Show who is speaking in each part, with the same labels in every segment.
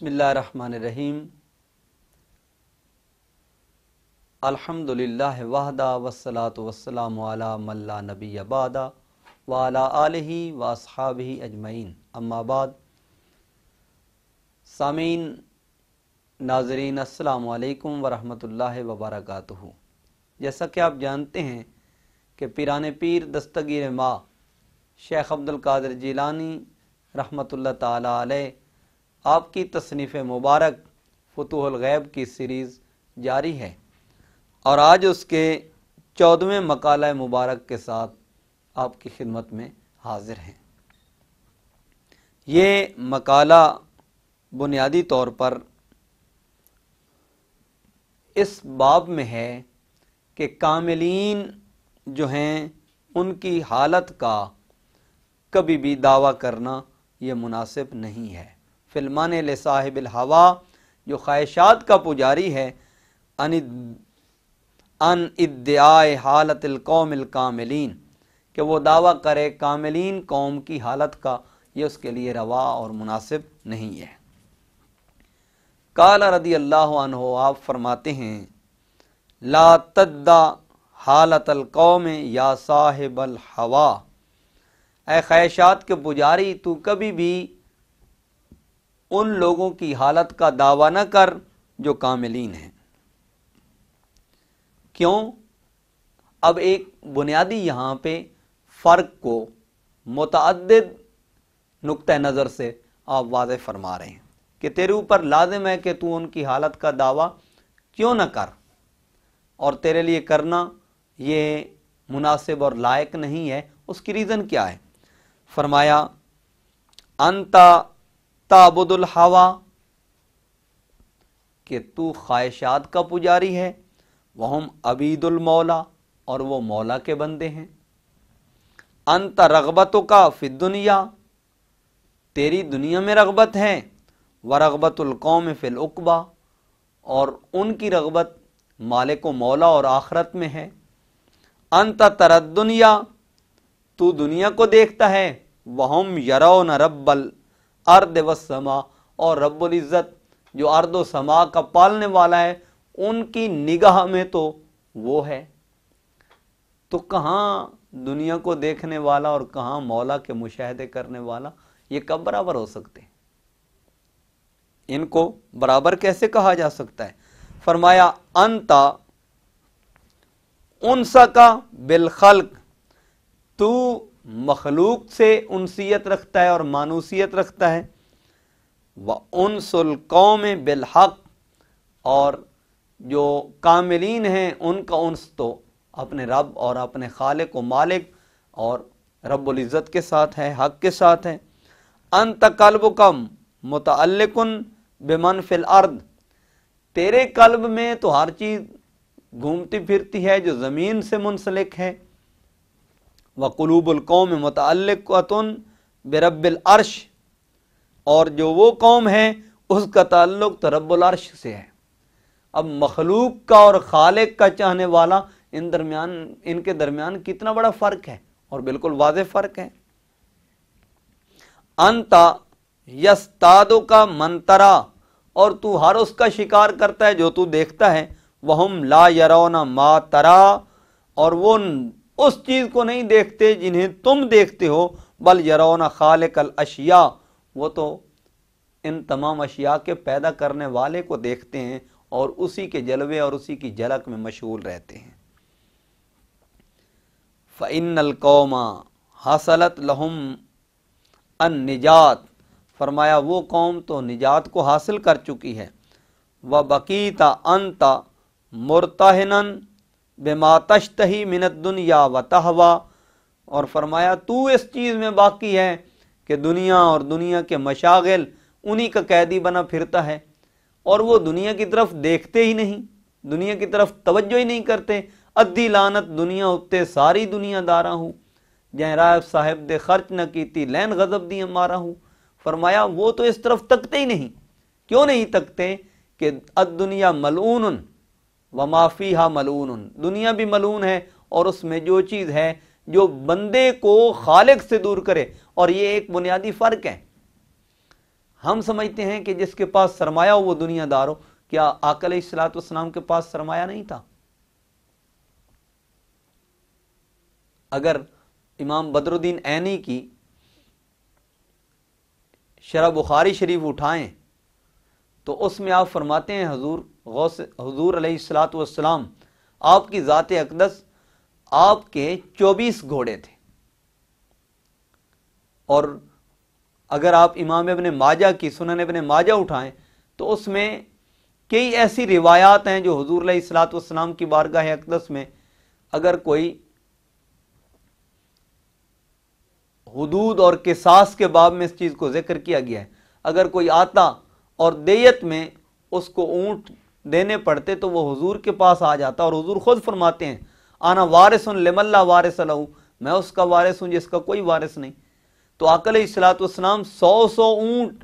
Speaker 1: बिस्मिल्लाहिर्रहमानिर्रहीम। अल्हम्दुलिल्लाहि वहदा वस्सलातु वस्सलामु अला मन ला नबिय्य बअदा व अला आलिहि व अस्हाबिहि अजमईन, अम्मा बाद। सामीन नाज़रीन, अस्सलामु अलैकुम व रहमतुल्लाहि व बरकातुहू। जैसा कि आप जानते हैं कि पीराने पीर दस्तगीर माँ शेख अब्दुल कादिर जिलानी रहमतुल्लाह ताला अलैह आपकी तसनीफ़ मुबारक फुतूहुल गैब की सीरीज़ जारी है और आज उसके 14वें मकाला मुबारक के साथ आपकी खिदमत में हाजिर हैं। ये मकाला बुनियादी तौर पर इस बाब में है कि कामिलीन जो हैं उनकी हालत का कभी भी दावा करना ये मुनासिब नहीं है। फिल्मान ले साहिबिल हवा, जो ख्वाहिशात का पुजारी है, अन इद्दिआए हालतिल कौमिल कामिलीन, कि वो दावा करे कामिलीन कौम की हालत का, ये उसके लिए रवा और मुनासिब नहीं है। काला रदी अल्लाह अन्हु, आप फरमाते हैं, ला तद्दा हालतल कौम या साहिबल हवा, ऐ ख्वाहिशात के पुजारी तू कभी भी उन लोगों की हालत का दावा न कर जो कामिलीन हैं। क्यों? अब एक बुनियादी यहाँ पे फ़र्क को मुतअद्दिद नुक्ते नज़र से आप वाज़े फरमा रहे हैं कि तेरे ऊपर लाजिम है कि तू उनकी हालत का दावा क्यों न कर, और तेरे लिए करना ये मुनासिब और लायक नहीं है। उसकी रीज़न क्या है? फरमाया, अंता ताबुदुल हवा, कि तू ख्वाहिशात का पुजारी है, वहम अबीदुल मौला, और वो मौला के बंदे हैं। अंत रग़बतु का फिद दुनिया, तेरी दुनिया में रग़बत है, व रग़बतुल कौम फिल उक़बा, और उनकी रग़बत मालिक व मौला और आखरत में है। अंत तरद दुनिया, तू दुनिया को देखता है, वहम यरौन रब्बल अर्द व समा, और रब्बुल इज़्ज़त जो अर्द व समा का पालने वाला है, उनकी निगाह में तो वो है। तो कहाँ दुनिया को देखने वाला और कहाँ मौला के मुशाहदे करने वाला, ये कब बराबर हो सकते हैं? इनको बराबर कैसे कहा जा सकता है? फरमाया, अंता उनसा का बिल खल्क, तू मखलूक से उनसियत रखता है और मानूसियत रखता है। व उनसुल कौम बिल हक, और जो कामिलीन हैं उनका उन्स तो अपने रब और अपने खालिक व मालिक और रब्बुल इज़्ज़त के साथ है, हक के साथ है। अंत कल्बुकम मुतअल्लिकुन बिमन फिल अर्द, तेरे कल्ब में तो हर चीज़ घूमती फिरती है जो ज़मीन से मुंसलिक है। व कुलूबुल कौम मुतअल्लिक़तुन बिरब्बिल अर्श, और जो वो कौम है उसका ताल्लुक तो रब्बुल अर्श से है। अब मखलूक का और खालिक का चाहने वाला, इनके दरमियान कितना बड़ा फ़र्क है, और बिल्कुल वाज़ेह फ़र्क है। अंता यस्तादु का मंतरा, और तू हर उसका शिकार करता है जो तू देखता है। वहम ला यरौना मा तरा, और वो उस चीज़ को नहीं देखते जिन्हें तुम देखते हो। बल यरौना खालिकल अशिया, वो तो इन तमाम अशिया के पैदा करने वाले को देखते हैं और उसी के जलवे और उसी की झलक में मशगूल रहते हैं। फ़इन्नल कौमा हसलत लहुम अन निजात, फरमाया वो कौम तो निजात को हासिल कर चुकी है। व बकीता अंता मुर्तहिनन बिमा तश्तही मिनत दुनिया व तहवा, और फरमाया तू इस चीज़ में बाकी है कि दुनिया और दुनिया के मशागिल, उन्हीं का कैदी बना फिरता है, और वो दुनिया की तरफ देखते ही नहीं, दुनिया की तरफ तवज्जो ही नहीं करते। अद्दी लानत दुनिया उत्ते सारी दुनियादारा हूँ, जहाँ राय साहिब दे खर्च न की थी लैन गज़ब दी मारा हूँ। फरमाया वो तो इस तरफ तकते ही नहीं। क्यों नहीं तकते? कि अद्दुनिया मलऊन व माफ़ीहा मलऊन, दुनिया भी मलऊन है और उसमें जो चीज़ है जो बंदे को खालिक से दूर करे। और ये एक बुनियादी फ़र्क है। ہم سمجھتے ہیں کہ جس کے پاس سرمایہ ہو وہ دنیا دار ہو. کیا آقا علیہ الصلوۃ والسلام کے پاس سرمایہ نہیں تھا؟ اگر امام بدر الدین عینی کی شرح بخاری شریف اٹھائیں تو اس میں آپ فرماتے ہیں حضور علیہ الصلوۃ والسلام آپ کی ذات اقدس آپ کے 24 گھوڑے تھے. اور اگر آپ امام ابن ماجہ کی سنن ابن ماجہ اٹھائیں تو اس میں کئی ایسی روایات ہیں جو حضور علیہ الصلوۃ والسلام کی بارگاہ اقدس میں اگر کوئی حدود اور قصاص کے باب میں اس چیز کو ذکر کیا گیا ہے، اگر کوئی آتا اور دیت میں اس کو اونٹ دینے پڑتے تو وہ حضور کے پاس آ جاتا، اور حضور خود فرماتے ہیں آنا وارث لمن لا وارث لہ، میں اس کا وارث ہوں جس کا کوئی وارث نہیں. تو آقا علیہ الصلوۃ والسلام 100 اونٹ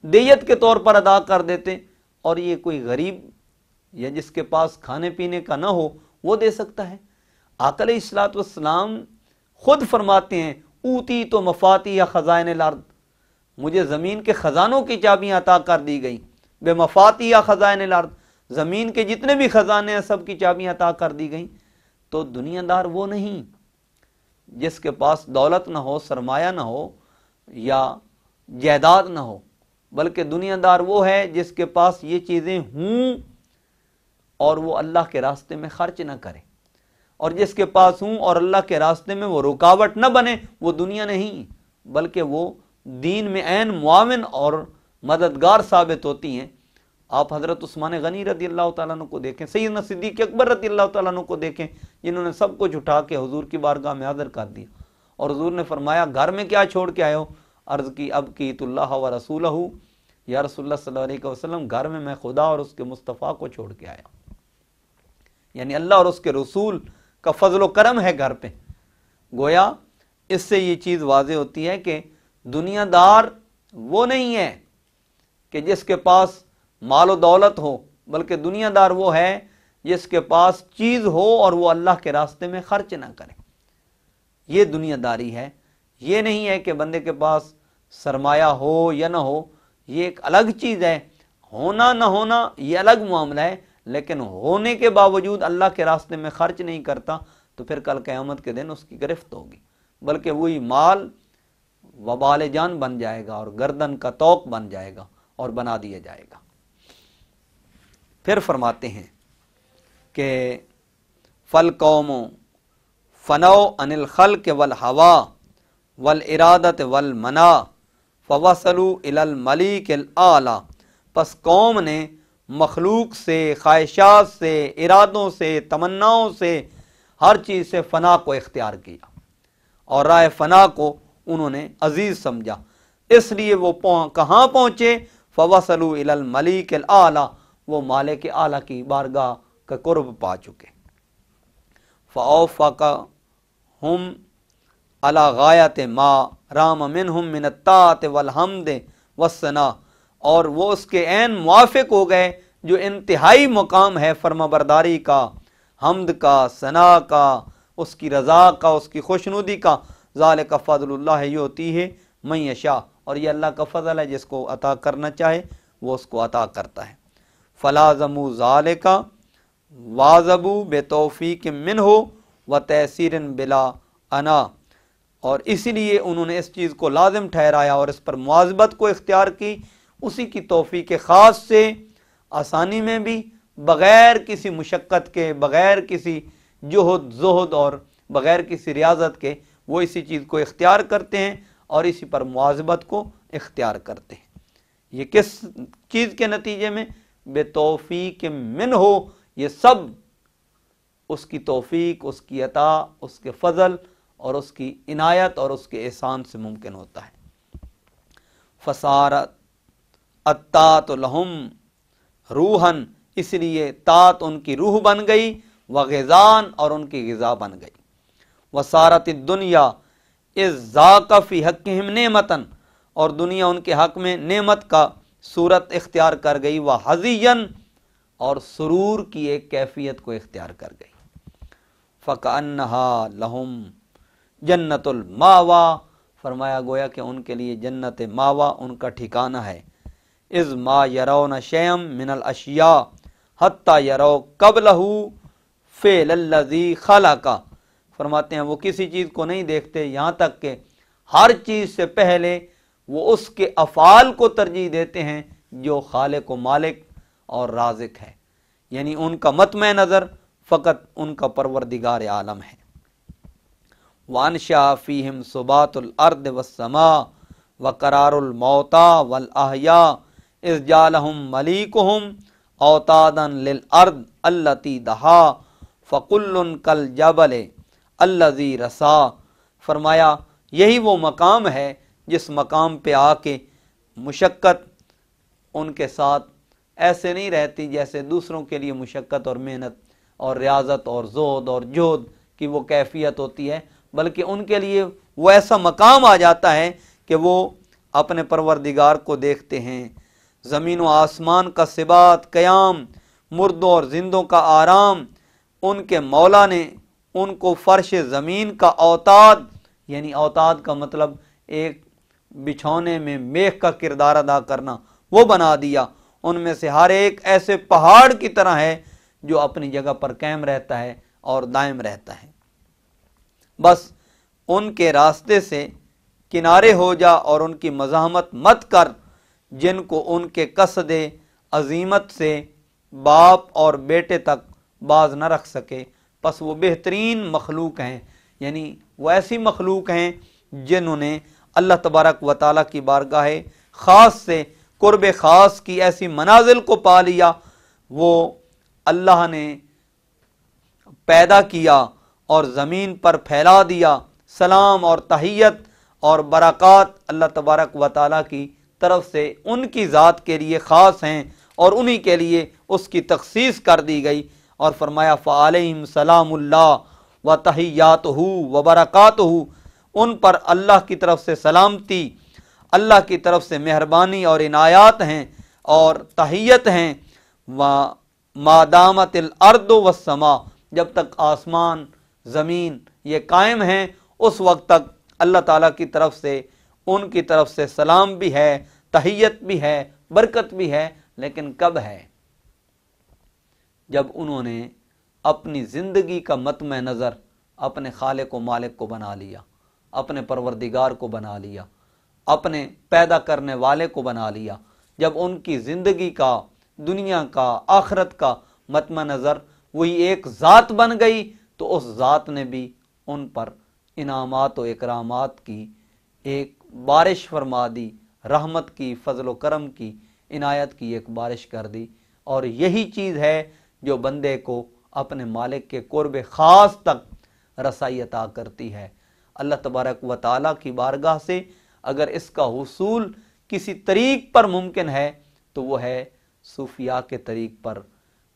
Speaker 1: دیت کے طور پر ادا کر دیتے، اور یہ کوئی غریب یا جس کے پاس کھانے پینے کا نہ ہو وہ دے سکتا ہے. آقا علیہ الصلوۃ والسلام خود فرماتے ہیں اوتی تو مفاتیح خزائن الارض، مجھے زمین کے خزانوں کی چابیاں عطا کر دی گئیں. بے مفاتیح خزائن الارض، زمین کے جتنے بھی خزانے ہیں سب کی چابیاں عطا کر دی گئیں. تو دنیا دار وہ نہیں جس کے پاس دولت نہ ہو، سرمایہ نہ ہو یا جائیداد نہ ہو، بلکہ دنیا دار وہ ہے جس کے پاس یہ چیزیں ہوں اور وہ اللہ کے راستے میں خرچ نہ کرے، اور جس کے پاس ہوں اور اللہ کے راستے میں وہ رکاوٹ نہ بنے، وہ دنیا نہیں بلکہ وہ دین میں عین معاون اور مددگار ثابت ہوتی ہیں. آپ حضرت عثمان غنی رضی اللہ تعالیٰ عنہ کو دیکھیں، سیدنا صدیق اکبر رضی اللہ تعالیٰ عنہ کو دیکھیں، جنہوں نے سب کچھ اٹھا کے حضور کی بارگاہ میں حاضر کر دیا، اور حضور نے فرمایا گھر میں کیا چھوڑ کے آئے ہو؟ عرض کی اب کیت اللہ و رسولہ، یا رسول اللہ صلی اللہ علیہ وسلم گھر میں خدا اور اس کے مصطفیٰ کو چھوڑ کے آیا. یعنی اللہ اور اس کے رسول کا فضل و کرم ہے گھر پہ. گویا اس سے یہ چیز واضح ہوتی ہے کہ دنیا دار وہ نہیں ہے کہ جس کے پاس مال و دولت ہو، بلکہ دنیا دار وہ ہے جس کے پاس چیز ہو اور وہ اللہ کے راستے میں خرچ نہ کرے. یہ دنیا داری ہے. یہ نہیں ہے کہ بندے کے پاس سرمایہ ہو یا نہ ہو، یہ ایک الگ چیز ہے. ہونا نہ ہونا یہ الگ معاملہ ہے، لیکن ہونے کے باوجود اللہ کے راستے میں خرچ نہیں کرتا تو پھر کل قیامت کے دن اس کی گرفت ہوگی، بلکہ وہی مال وبال جان بن جائے گا اور گردن کا طوق بن جائے گا اور بنا دیا جائے گا. پھر فرماتے ہیں کہ فالقوم فنو عن الخلق والہوا والارادت والمنا فوصلوا الی الملیک الاعلی، پس قوم نے مخلوق سے، خواہشات سے، ارادوں سے، تمناؤں سے، ہر چیز سے فنا کو اختیار کیا اور راہ فنا کو انہوں نے عزیز سمجھا. اس لیے وہ کہاں پہنچے؟ فوصلوا الی الملیک الاعلی، وہ مالک اعلیٰ کی بارگاہ کا قرب پا چکے. فَأَوْفَقَهُمْ عَلَى غَایَةِ مَا رَامَ مِنْهُمْ مِنَ الطَّاعَةِ وَالْحَمْدِ وَالثَّنَاءِ، اور وہ اس کے عین موافق ہو گئے جو انتہائی مقام ہے فرما برداری کا، حمد کا، ثنا کا، اس کی رضا کا، اس کی خوشنودی کا. ذَلِكَ فَضْلُ اللَّهِ يُؤْتِيهِ مَن يَشَاءُ، اور یہ اللہ کا فضل ہے، جس کو عطا کرنا چاہے وہ اس کو عطا کرتا ہے. فلازموا ذالک واظبوا بتوفیق منہ وتیسیر بلا انا، اور اسی لیے انہوں نے اس چیز کو لازم ٹھہرایا اور اس پر مواظبت کو اختیار کی، اسی کی توفیق خاص سے، آسانی میں بھی، بغیر کسی مشقت کے، بغیر کسی جہد زہد اور بغیر کسی ریاضت کے وہ اسی چیز کو اختیار کرتے ہیں اور اسی پر مواظبت کو اختیار کرتے ہیں. یہ کس چیز کے نتیجے میں؟ بے توفیق من ہو، یہ سب اس کی توفیق، اس کی عطا، اس کے فضل اور اس کی عنایت اور اس کے احسان سے ممکن ہوتا ہے. فصارت الطاعت لہم روحن، اس لیے طاعت ان کی روح بن گئی، وغذان، اور ان کی غذا بن گئی. وصارت الدنیا اذ ذاق فی حقہم نعمتن، اور دنیا ان کے حق میں نعمت کا صورت اختیار کر گئی، وحزین، اور سرور کی ایک کیفیت کو اختیار کر گئی. فَكَأَنَّهَا لَهُمْ جنت الماوا، فرمایا گویا کہ ان کے لیے جنت ماوا ان کا ٹھکانہ ہے. इज़ मा यरौन शयम मिनल अशिया हत्ता यरौ कबलहू फ़ेलल्लज़ी खलका। फरमाते हैं वो किसी चीज़ को नहीं देखते यहाँ तक कि हर चीज़ से पहले वो उसके अफ़ाल को तरजीह देते हैं जो खालिक व मालिक और राज़िक है, यानी उनका मतमे नज़र फ़कत उनका परवरदिगार आलम है। वानशा फ़ीहिम सुबातुल अर्द वस्समा व करारुल मौता वल अहया इज़ जालहुम मलीकुहुम औतादन लिल अर्द अल्लती दहा फ़कुल्लुन कल जबल अल्लज़ी रसा। फरमाया यही वो मकाम है जिस मकाम पे आके मुशक्क़त उनके साथ ऐसे नहीं रहती जैसे दूसरों के लिए मुशक्क़त और मेहनत और रियाजत और ज़ोद और जोद की वो कैफियत होती है, बल्कि उनके लिए वो ऐसा मकाम आ जाता है कि वो अपने परवरदिगार को देखते हैं। ज़मीन व आसमान का सिबात क़याम, मुर्दों और जिंदों का आराम, उनके मौला ने उनको फ़र्श ज़मीन का औताद, यानी औताद का मतलब एक बिछौने में मेघ का किरदार अदा करना, वो बना दिया। उनमें से हर एक ऐसे पहाड़ की तरह है जो अपनी जगह पर कायम रहता है और दायम रहता है। बस उनके रास्ते से किनारे हो जा और उनकी मज़ाहमत मत कर, जिनको उनके कसदे अजीमत से बाप और बेटे तक बाज न रख सके। बस वो बेहतरीन मखलूक हैं, यानी वो ऐसी मखलूक हैं जिन्होंने अल्लाह तबारक व तआला की बारगाह ख़ास से कुर्ब ख़ास की ऐसी मनाजिल को पा लिया। वो अल्लाह ने पैदा किया और ज़मीन पर फैला दिया। सलाम और तहियत और बरक़ात अल्लाह तबारक व तआला की तरफ से उनकी ज़ात के लिए ख़ास हैं और उन्हीं के लिए उसकी तख़सीस कर दी गई। और फरमाया फ़अलैहिम सलामुल्लाह व तहिय्यातुहु व बरक़ातुहु, उन पर अल्लाह की तरफ से सलामती, अल्लाह की तरफ से मेहरबानी और इनायात हैं और तहियत हैं। व मादामतिल अर्दु वस्समा, जब तक आसमान ज़मीन ये कायम हैं उस वक्त तक अल्लाह ताला की तरफ से उनकी तरफ से सलाम भी है, तहियत भी है, बरकत भी है। लेकिन कब है? जब उन्होंने अपनी ज़िंदगी का मतमे नज़र अपने खालिक व मालिक को बना लिया, अपने परवरदिगार को बना लिया, अपने पैदा करने वाले को बना लिया। जब उनकी ज़िंदगी का, दुनिया का, आखिरत का मतमे नज़र वही एक ज़ात बन गई, तो उस ज़ात ने भी उन पर इनामात व इकरामात की एक बारिश फरमा दी, रहमत की, फ़ज़ल व करम की, इनायत की एक बारिश कर दी। और यही चीज़ है जो बंदे को अपने मालिक के कुर्ब ख़ास तक रसाई अता करती है। अल्लाह तबारक व तआला की बारगाह से अगर इसका हुसूल किसी तरीक़ पर मुमकिन है तो वो है सूफिया के तरीक़ पर,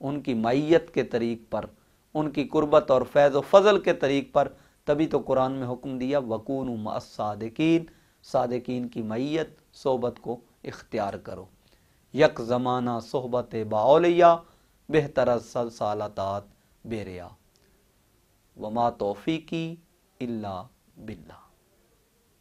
Speaker 1: उनकी मैयत के तरीक़ पर, उनकी कुर्बत और फैज़ व फ़ज़ल के तरीक़ पर। तभी तो कुरान में हुक्म दिया वकूनु मअस सादिकीन, सादिकीन की मैयत सोबत को इख्तियार करो। यक ज़माना सोहबत बाओलिया बेहतर सालतात बेरिया वमा तौफ़ीकी इल्ला बिल्लाह।